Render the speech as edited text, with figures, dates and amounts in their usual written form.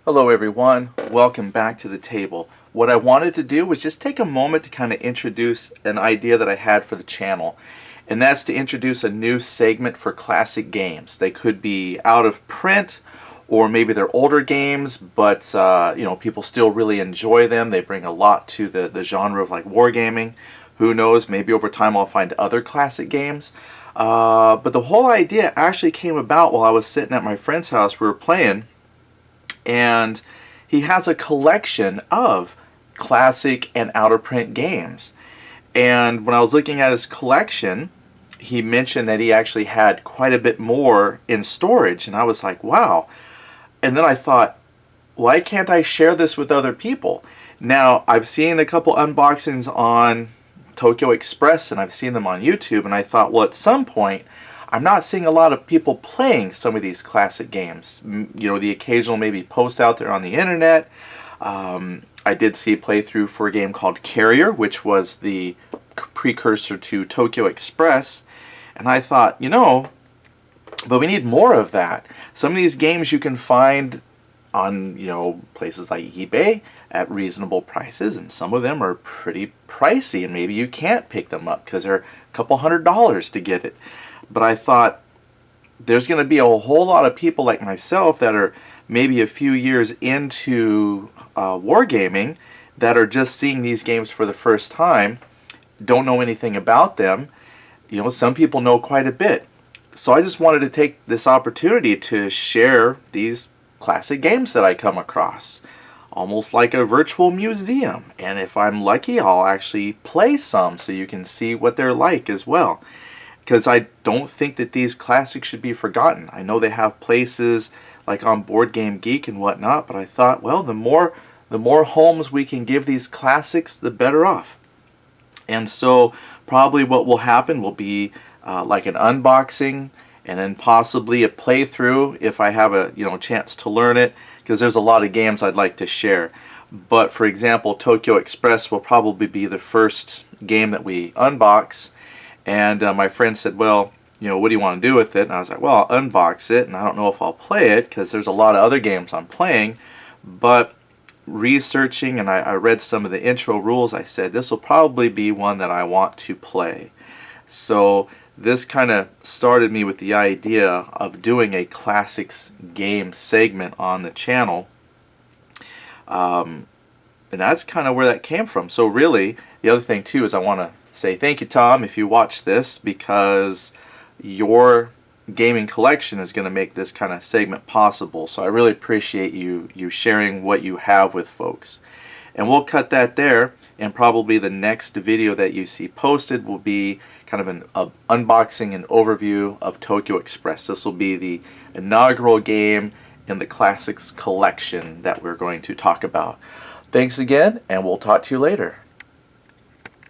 Hello everyone, welcome back to the table. What I wanted to do was just take a moment to kind of introduce an idea that I had for the channel, and that's to introduce a new segment for classic games. They could be out of print, or maybe they're older games, but people still really enjoy them. They bring a lot to the genre of like wargaming. Who knows, maybe over time I'll find other classic games. But the whole idea actually came about while I was sitting at my friend's house. We were playing, and he has a collection of classic and out of print games. And when I was looking at his collection, he mentioned that he actually had quite a bit more in storage, and I was like, wow. And then I thought, why can't I share this with other people? Now, I've seen a couple unboxings on Tokyo Express, and I've seen them on YouTube, and I thought, well, at some point I'm not seeing a lot of people playing some of these classic games. The occasional maybe post out there on the internet. I did see a playthrough for a game called Carrier, which was the precursor to Tokyo Express. And I thought, but we need more of that. Some of these games you can find on, places like eBay at reasonable prices, and some of them are pretty pricey, and maybe you can't pick them up because they're a couple $100s to get it. But I thought there's going to be a whole lot of people like myself that are maybe a few years into wargaming that are just seeing these games for the first time, don't know anything about them. Some people know quite a bit. So I just wanted to take this opportunity to share these classic games that I come across, almost like a virtual museum. And if I'm lucky, I'll actually play some so you can see what they're like as well. Because I don't think that these classics should be forgotten. I know they have places like on Board Game Geek and whatnot, but I thought, well, the more homes we can give these classics, the better off. And so probably what will happen will be like an unboxing, and then possibly a playthrough if I have a chance to learn it, because there's a lot of games I'd like to share. But for example, Tokyo Express will probably be the first game that we unbox. And my friend said, well, what do you want to do with it? And I was like, well, I'll unbox it, and I don't know if I'll play it because there's a lot of other games I'm playing. But researching, and I read some of the intro rules, I said this will probably be one that I want to play. So this kind of started me with the idea of doing a classics game segment on the channel. And that's kind of where that came from. So really, the other thing too is I want to say thank you, Tom, if you watch this, because your gaming collection is going to make this kind of segment possible. So I really appreciate you sharing what you have with folks. And we'll cut that there, and probably the next video that you see posted will be kind of an unboxing and overview of Tokyo Express. This will be the inaugural game in the classics collection that we're going to talk about. Thanks again, and we'll talk to you later.